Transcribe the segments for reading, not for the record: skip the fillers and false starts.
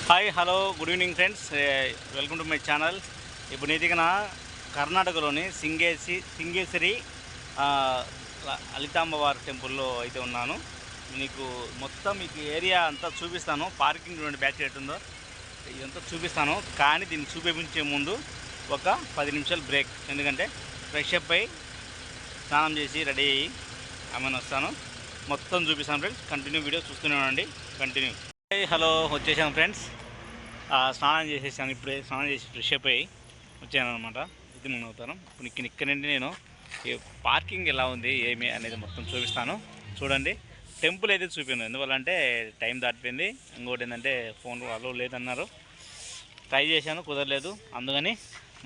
Hi hello good evening friends, welcome to my channel. ఇప్పుడు నీ దిగిన కర్ణాటకలోని సింగేశ్వరి లలితాంబవారి టెంపుల్లో అయితే ఉన్నాను. మీకు ఏరియా అంతా చూపిస్తాను. పార్కింగ్ నుండి బ్యాక్ సైడ్ ఉందో ఇదంతా చూపిస్తాను. కానీ దీన్ని చూపించే ముందు ఒక 10 నిమిషాలు బ్రేక్, ఎందుకంటే ఫ్రెష్ అప్ అయి స్నానం చేసి రెడీ అయ్యి ఆమెను వస్తాను. మొత్తం చూపిస్తాను ఫ్రెండ్స్. కంటిన్యూ వీడియో చూస్తూనే ఉండండి. కంటిన్యూ. హలో, వచ్చేసాను ఫ్రెండ్స్. స్నానం చేసేసాను. ఇప్పుడే స్నానం చేసి ఫ్రెష్ అప్ అయ్యి వచ్చాను అనమాట. ఇది నేను అవుతాను. ఇప్పుడు ఇక్కడ నుండి నేను ఈ పార్కింగ్ ఎలా ఉంది ఏమి అనేది మొత్తం చూపిస్తాను. చూడండి. టెంపుల్ అయితే చూపాను, ఎందువల్లంటే టైం దాటిపోయింది. ఇంకోటి ఏంటంటే ఫోన్ అలో లేదన్నారు. ట్రై చేశాను, కుదరలేదు. అందుకని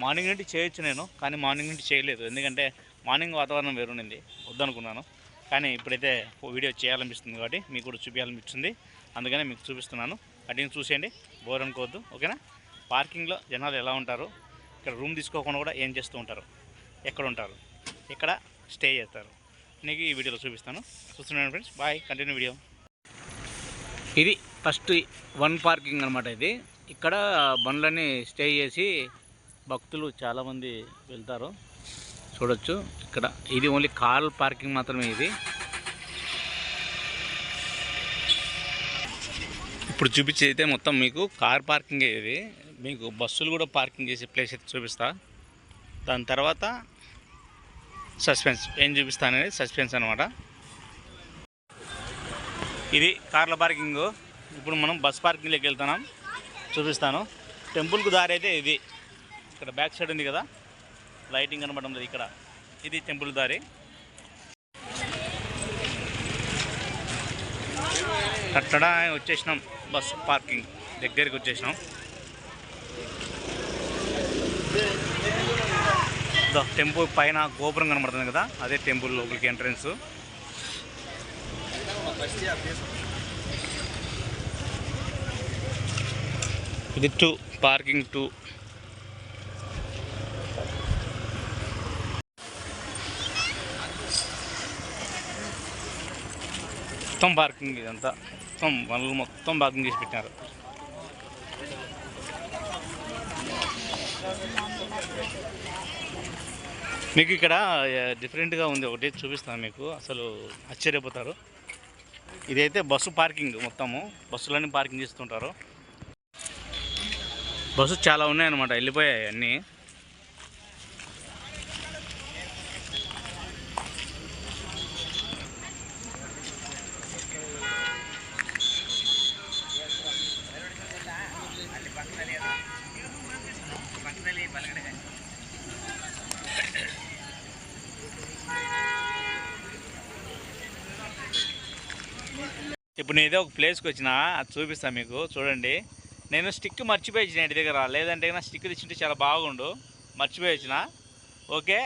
మార్నింగ్ నుండి చేయొచ్చు నేను, కానీ మార్నింగ్ నుండి చేయలేదు. ఎందుకంటే మార్నింగ్ వాతావరణం వేరుండింది, వద్దనుకున్నాను. కానీ ఇప్పుడైతే వీడియో చేయాలనిపిస్తుంది కాబట్టి మీకు కూడా చూపించాలనిపిస్తుంది. అందుకనే మీకు చూపిస్తున్నాను. కంటిన్యూ చూసేయండి, బోర్ అనుకోవద్దు, ఓకేనా? పార్కింగ్లో జనాలు ఎలా ఉంటారు, ఇక్కడ రూమ్ తీసుకోకుండా కూడా ఏం చేస్తూ ఉంటారు, ఎక్కడ ఉంటారు, ఎక్కడ స్టే చేస్తారు, నీకు ఈ వీడియోలో చూపిస్తాను. చూస్తున్నాను ఫ్రెండ్స్. బాయ్. Continue video. ఇది ఫస్ట్ 1 పార్కింగ్ అనమాట. ఇది ఇక్కడ బండ్లన్నీ స్టే చేసి భక్తులు చాలామంది వెళ్తారు. చూడొచ్చు. ఇక్కడ ఇది ఓన్లీ కార్ పార్కింగ్ మాత్రమే. ఇది ఇప్పుడు చూపించేది మొత్తం మీకు కార్ పార్కింగ్. ఇది మీకు బస్సులు కూడా పార్కింగ్ చేసే ప్లేస్ అయితే చూపిస్తా. దాని తర్వాత సస్పెన్స్ ఏం చూపిస్తాను అనేది సస్పెన్స్ అనమాట. ఇది కార్ల పార్కింగ్. ఇప్పుడు మనం బస్ పార్కింగ్లోకి వెళ్తున్నాం, చూపిస్తాను. టెంపుల్కు దారి అయితే ఇది. ఇక్కడ బ్యాక్ సైడ్ ఉంది కదా, లైటింగ్ కనబడడం లేదు ఇక్కడ. ఇది టెంపుల్ దారి. అక్కడ వచ్చేసినాం, బస్ పార్కింగ్ దగ్గరికి వచ్చేసినాం. టెంపుల్ పైన గోపురం కనబడుతుంది కదా, అదే టెంపుల్ లోపలికి ఎంట్రన్స్. ఇది 2 పార్కింగ్ 2. మొత్తం పార్కింగ్. ఇదంతా మొత్తం వాళ్ళు మొత్తం పార్కింగ్ చేసి పెట్టారు. మీకు ఇక్కడ డిఫరెంట్గా ఉంది, ఒకటి చూపిస్తాను మీకు, అసలు ఆశ్చర్యపోతారు. ఇదైతే బస్సు పార్కింగ్. మొత్తము బస్సులన్నీ పార్కింగ్ చేస్తుంటారు. బస్సు చాలా ఉన్నాయన్నమాట, వెళ్ళిపోయాయి అన్నీ. ఇప్పుడు నేను ఏదో ఒక ప్లేస్కి వచ్చినా, అది చూపిస్తాను మీకు. చూడండి. నేను స్టిక్ మర్చిపోయి వచ్చిన ఇంటి దగ్గర, లేదంటే నా స్టిక్ తెచ్చింటే చాలా బాగుండు. మర్చిపోయి వచ్చిన. ఓకే,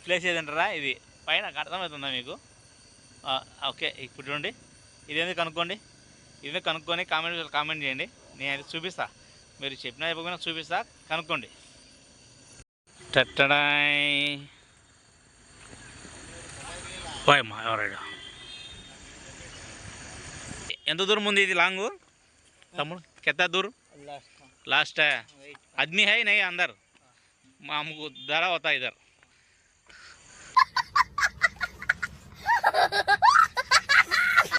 ప్లేస్ ఏదంటారా? ఇది పైన అర్థమవుతుందా మీకు? ఓకే. ఇప్పుడు చూడండి, ఇదేంది కనుక్కోండి. ఇదే కనుక్కొని కామెంట్ చేయండి. నేను అది చూపిస్తా. మీరు చెప్పినా చెప్పకపోయినా చూపిస్తా, కనుక్కోండి. టట్టడాయ్. పోయమ్మా, ఎవరైనా ఎంత దూరం ఉంది ఇది? లాంగ్ तमुड़ कितना दूर? लास्ट है। आदमी है नहीं अंदर, हमको डरा होता है इधर।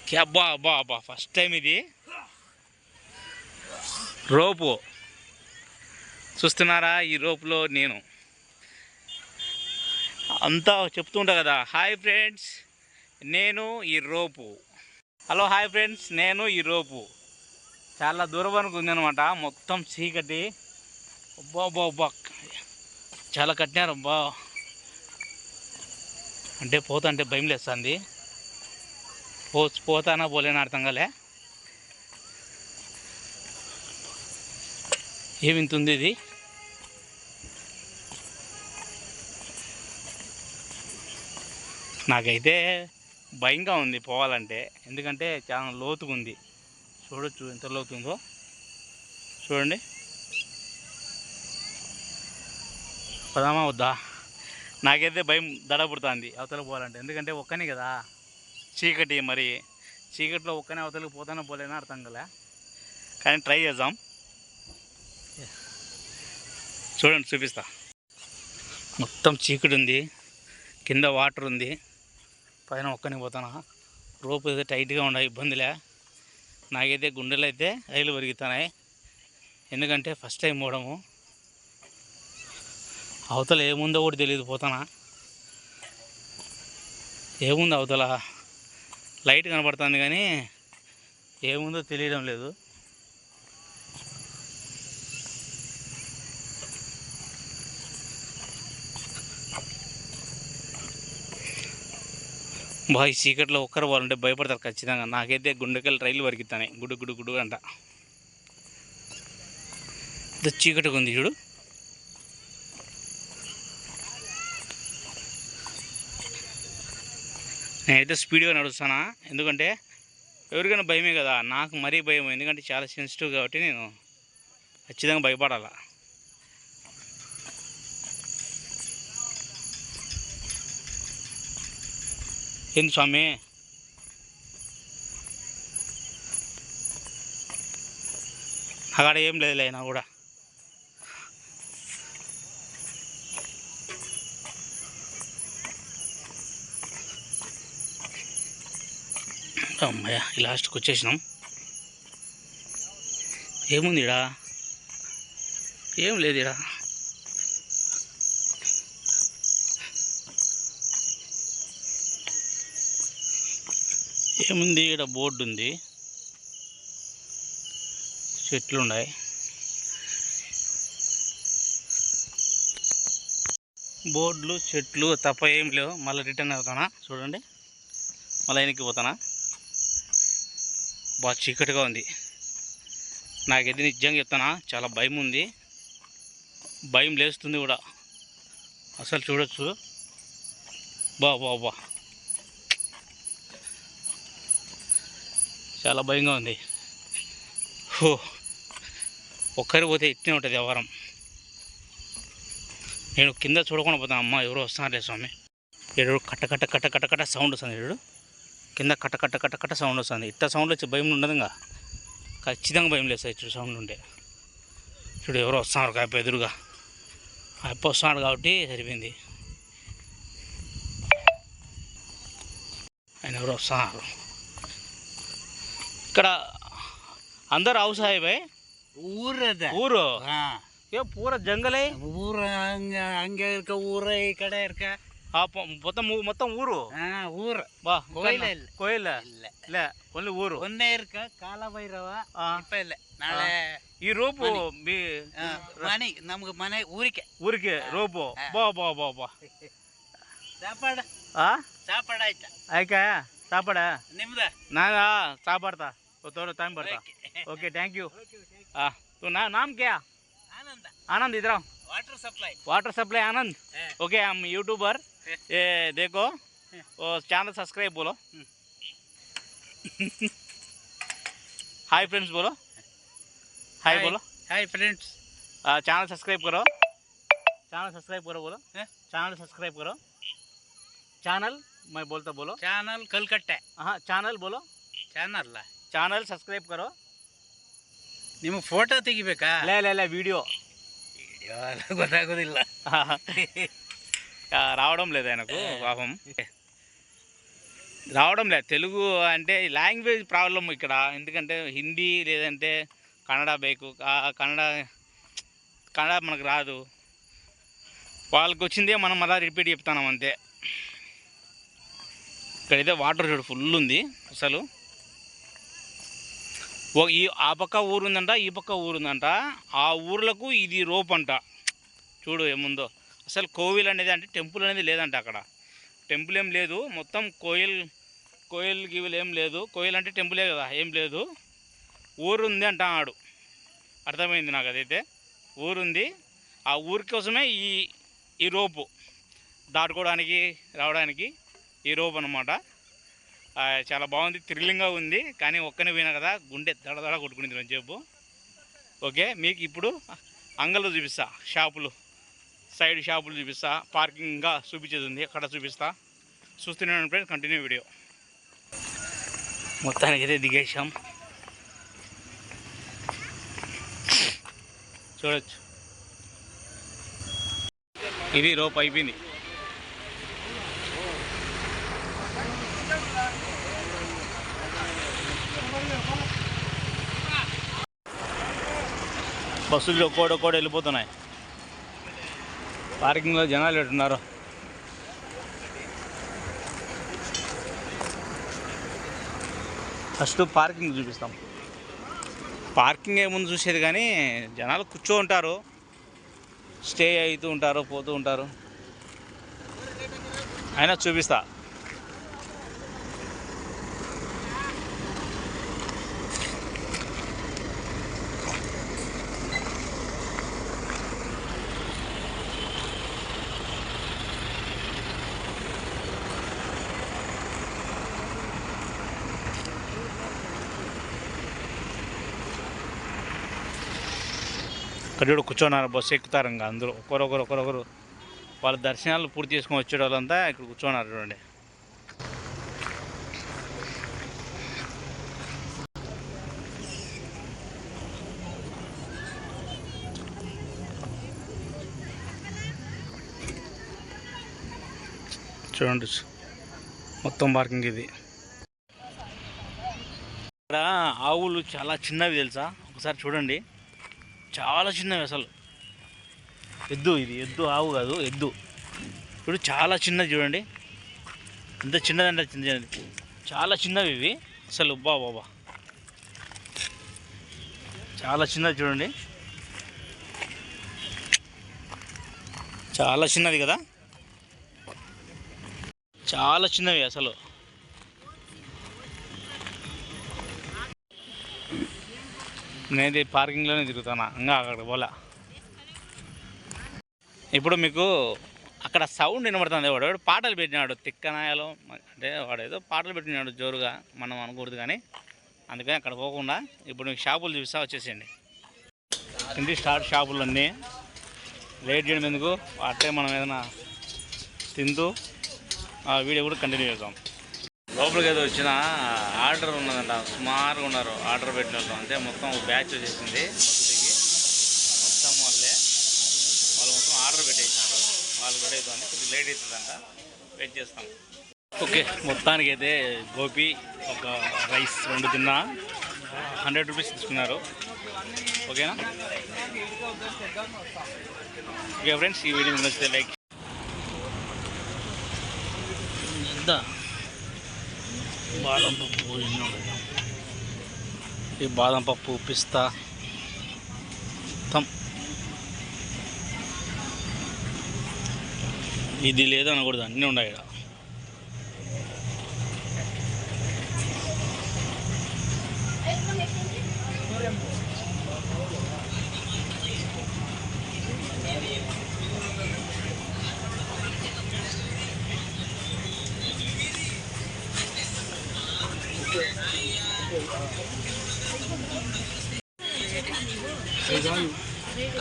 क्या बा बा बा फर्स्ट टाइम ఇది రోపు చూస్తున్నారా? ఈ రోపులో నేను అంతా చెప్తుంటా కదా, హాయ్ ఫ్రెండ్స్ నేను ఈ రోపు, హలో హాయ్ ఫ్రెండ్స్ నేను ఈ రోపు. చాలా దూరం వరకు ఉందన్నమాట, మొత్తం చీకటి. అబ్బా చాలా కట్టినారు. అబ్బా అంటే పోతా భయం లేస్తుంది. పోతానా పోలేనా అర్థం కాలే. ఏమింతుంది ఇది? నాకైతే భయంగా ఉంది పోవాలంటే, ఎందుకంటే చాలా లోతుగా ఉంది. చూడొచ్చు ఎంత లోతుందో, చూడండి. పదామా వద్దా? నాకైతే భయం దడ పుడుతుంది అవతల పోవాలంటే, ఎందుకంటే ఒక్కనే కదా, చీకటి. మరి చీకటిలో ఒక్కనే అవతలకి పోతానో పోలేనా అర్థం కదా, కానీ ట్రై చేద్దాం. చూడండి చూపిస్తా. మొత్తం చీకటి ఉంది, కింద వాటర్ ఉంది, పైన ఒక్కని పోతానా. రోపు అయితే టైట్గా ఉండే, ఇబ్బందిలే. నాకైతే గుండెలు అయితే రైలు పెరుగుతున్నాయి, ఎందుకంటే ఫస్ట్ టైం పోవడము. అవతల ఏముందో కూడా తెలియదు, పోతానా. ఏముంది అవతల, లైట్ కనబడుతుంది కానీ ఏముందో తెలియడం లేదు. బాగా చీకట్లో ఒక్కరు పోవాలంటే భయపడతారు ఖచ్చితంగా. నాకైతే గుండెకెళ్ళి రైలు వరికిస్తాయి, గుడు గుడు గుడు అంట. చీకటిగా ఉంది చూడు. నేనైతే స్పీడ్గా నడుస్తానా, ఎందుకంటే ఎవరికైనా భయమే కదా, నాకు మరీ భయం. ఎందుకంటే చాలా సెన్సిటివ్ కాబట్టి నేను ఖచ్చితంగా భయపడాలా. ఏంది స్వామి, అక్కడ ఏం లేదులే అయినా కూడా. అమ్మయ్య, ఈ లాస్ట్కి వచ్చేసినాం. ఏముంది ఇడా, ఏం లేదు ఇడా. ఏముంది ఇక్కడ, బోర్డు ఉంది, చెట్లు ఉన్నాయి. బోర్డులు చెట్లు తప్ప ఏం లేవు. మళ్ళీ రిటర్న్ అవుతానా, చూడండి, మళ్ళీ వెనక్కి పోతానా. బాగా చీకటిగా ఉంది. నాకైతే నిజంగా చెప్తానా, చాలా భయం ఉంది, భయం లేస్తుంది కూడా. అసలు చూడొచ్చు, బా బా బా, చాలా భయంగా ఉంది. హో, ఒక్కరి పోతే ఇట్నే ఉంటుంది వ్యవహారం. నేను కింద చూడకుండా పోతాను. అమ్మ ఎవరో వస్తున్నారులే స్వామి. ఏడు కట్ట కట్ట కట్ట కట్ట కట్ట సౌండ్ వస్తుంది. ఏడు కింద కట్ట కట్ట కట్ట కట్ట సౌండ్ వస్తుంది. ఇట్ట సౌండ్ వచ్చి భయం ఉండదు, ఇంకా ఖచ్చితంగా భయం లేదు. ఇటు సౌండ్ ఉంటే చూడు, ఎవరో వస్తున్నారు కాప ఎదురుగా. అప్ప వస్తున్నాడు కాబట్టి సరిపోయింది. ఆయన ఎవరో వస్తున్నారు. ఇక్కడ అందరు హౌస్ है भाई, ಊರು ये पूरा जंगल है, ಊರು ಹಂಗೆ ಇರ್ಕ ಊರ ಈ ಕಡೆ ಇರ್ಕ మొత్తం ఊరు. ఊరు బా కోయిల లే, ఓన్లీ ఊరు. ಒಂದೇ ಇರ್ಕ ಕಾಲಭೈರವ ಇಪ್ಪ ಇಲ್ಲ ನಾಳೆ ఈ రూపు మీ ಮನೆ ನಮ್ಗೆ ಮನೆ ಊರಿಗೆ ರೂಪು. ಬಾ ಬಾ ಬಾ ಬಾ, ಸಾಪಾಡ ಸಾಪಾಡ ಆಯ್ತಾ ಆಯ್ತಾ ಸಾಪಾಡ ನಿಮ್ದ ನಾನಾ ಸಾಪಾಡ್ತಾ थोड़ा टाइम पड़ता. Okay thank you. तो नाम क्या? आनंद. आनंद इधर आओ. वाटर सप्लाई आनंद. ओके हम यूट्यूबर. ये देखो और चैनल सब्सक्राइब बोलो. हाय फ्रेंड्स बोलो. हाय बोलो. Hi friends. चैनल सब्सक्राइब करो. चैनल सब्सक्राइब करो बोलो. चैनल सब्सक्राइब करो. चैनल मैं बोलता बोलो. चैनल कलकत्ता. हाँ चैनल बोलो. ಚಾನಲ್ ಸಬ್ಸ್ಕ್ರೈಬ್ ಕರೋ. ನಿಮಗೆ ಫೋಟೋ ತೆಗಿಬೇಕಾ? ಲೇ వీడియో ಗೊತ್ತಾಗೋದಿಲ್ಲ. రావడం లేదు ఆయనకు పాపం, రావడం లేదు. తెలుగు అంటే లాంగ్వేజ్ ప్రాబ్లం ఇక్కడ. ఎందుకంటే హిందీ లేదంటే కన్నడ బేకు. కన్నడ మనకు రాదు. వాళ్ళకి వచ్చిందే మనం అలా రిపీట్ చెప్తున్నాం అంతే. ఇక్కడైతే వాటర్ చూడు ఫుల్ ఉంది. అసలు ఆ పక్క ఊరుందంట, ఈ పక్క ఊరుందంట. ఆ ఊర్లకు ఇది రోప్ అంట. చూడు ఏముందో. అసలు కోవిల్ అనేది అంటే టెంపుల్ అనేది లేదంట అక్కడ. టెంపుల్ ఏం లేదు, మొత్తం కోయిల్ గివిల్ ఏం లేదు. కోయిల్ అంటే టెంపులే కదా, ఏం లేదు. ఊరుంది అంట ఆడు. అర్థమైంది నాకు అదైతే. ఊరుంది, ఆ ఊరి కోసమే ఈ రోపు దాటుకోవడానికి రావడానికి ఈ రోప్ అనమాట. చాలా బాగుంది, థ్రిల్లింగ్గా ఉంది. కానీ ఒక్కనే పోయినా కదా గుండె దడదడ కొట్టుకునేది కొంచెంసేపు. ఓకే, మీకు ఇప్పుడు అంగల్లో చూపిస్తా, షాపులు, సైడ్ షాపులు చూపిస్తా, పార్కింగ్గా చూపించేది ఉంది అక్కడ చూపిస్తా. చూస్తున్నాను ఫ్రెండ్స్, కంటిన్యూ వీడియో. మొత్తానికి అయితే దిగేసాం, చూడొచ్చు. ఇది రోప్ అయిపోయింది. బస్సులు ఒక్కోడొక్కోడు వెళ్ళిపోతున్నాయి. పార్కింగ్లో జనాలు ఎట్టున్నారు. ఫస్ట్ పార్కింగ్ చూపిస్తాం. పార్కింగ్ ఏముందు చూసేది కానీ జనాలు కూర్చో ఉంటారు, స్టే అవుతూ ఉంటారు, పోతూ ఉంటారు. అయినా చూపిస్తా. ఇక్కడ కూడా కూర్చోన్నారు, బస్సు ఎక్కుతారు. ఇంకా అందరూ ఒకరొకరు వాళ్ళ దర్శనాలు పూర్తి చేసుకొని వచ్చే వాళ్ళంతా ఇక్కడ కూర్చోన్నారు. చూడండి, చూడండి మొత్తం పార్కింగ్ ఇది. ఇక్కడ ఆవులు చాలా చిన్నవి తెలుసా, ఒకసారి చూడండి, చాలా చిన్నవి అసలు. ఎద్దు, ఇది ఎద్దు, ఆవు కాదు, ఎద్దు. ఇప్పుడు చాలా చిన్నది చూడండి, ఎంత చిన్నదంటే చిన్నది, చాలా చిన్నవి ఇవి అసలు. బాబా చాలా చిన్నది చూడండి, చాలా చిన్నది కదా, చాలా చిన్నవి అసలు. నేనైతే పార్కింగ్లోనే తిరుగుతాను, ఇంకా అక్కడ పోలా. ఇప్పుడు మీకు అక్కడ సౌండ్ వినబడుతుంది. వాడు పాటలు పెట్టినాడు, తిక్కనాయాలు అంటే వాడు ఏదో పాటలు పెట్టినాడు జోరుగా, మనం అనకూడదు కానీ. అందుకని అక్కడ పోకుండా ఇప్పుడు మీకు షాపులు చూపిస్తా, వచ్చేసేయండి. ఇంటి స్టార్ట్ షాపులు అన్నీ. లేట్ చేయడం ఎందుకు, అట్టే మనం ఏదైనా తింటూ ఆ వీడియో కూడా కంటిన్యూ చేద్దాం. లోపలికి ఏదో వచ్చిన ఆర్డర్ ఉన్నదంట, సుమారుగా ఉన్నారు ఆర్డర్ పెట్టిన వాళ్ళు. అంటే మొత్తం బ్యాచ్ వచ్చేసింది బస్సుకి, మొత్తం వాళ్ళు మొత్తం ఆర్డర్ పెట్టేసినారు. వాళ్ళు రెడీ అవుతుంది, కొద్దిగా లేట్ అవుతుందంట, వెయిట్ చేస్తాం. ఓకే, మొత్తానికి అయితే గోపి ఒక రైస్ 2 తిన్నా 100 రూపీస్ తీసుకున్నారు. ఓకేనా? ఓకే ఫ్రెండ్స్, ఈ వీడియో నచ్చితే లైక్. బాదం పప్పు ఎన్నో, ఈ బాదం పప్పు, పిస్తా, ఇది లేదు అనకూడదు, అన్నీ ఉన్నాయి ఇక్కడ.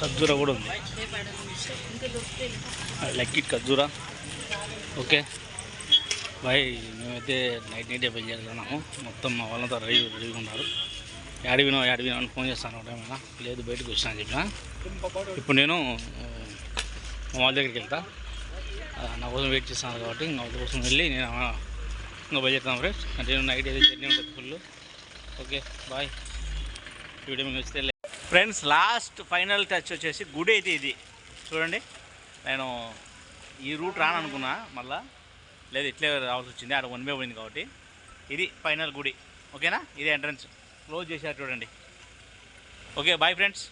ఖర్జూరా కూడా ఉంది, లక్కీట్ ఖర్జూరా. ఓకే బాయ్, మేమైతే నైటే బయలుదేరుతున్నాము. మొత్తం మా వాళ్ళంతా రెడీగా ఉన్నారు. యాడివినో అని ఫోన్ చేస్తాను ఏమైనా, లేదు బయటకు వచ్చానని చెప్పిన. ఇప్పుడు నేను మా వాళ్ళ దగ్గరికి వెళ్తా, నా కోసం వెయిట్ చేస్తాను కాబట్టి ఇంకా వాళ్ళ కోసం వెళ్ళి నేను ఇంకా బయలుదేరుతాను ఫ్రెండ్స్. అంటే నైట్ అయితే జర్నీ ఉంటుంది ఫుల్. ఓకే బాయ్, వీడియో మీకు వస్తే. ఫ్రెండ్స్, లాస్ట్ ఫైనల్ టచ్ వచ్చేసి గుడి అయితే ఇది చూడండి. నేను ఈ రూట్ రాను అనుకున్నా, మళ్ళీ లేదు ఇట్లే రావాల్సి వచ్చింది, ఆడ 1 వే పోయింది కాబట్టి. ఇది ఫైనల్ గుడి. ఓకేనా? ఇది ఎంట్రన్స్ క్లోజ్ చేశారు చూడండి. Okay bye friends.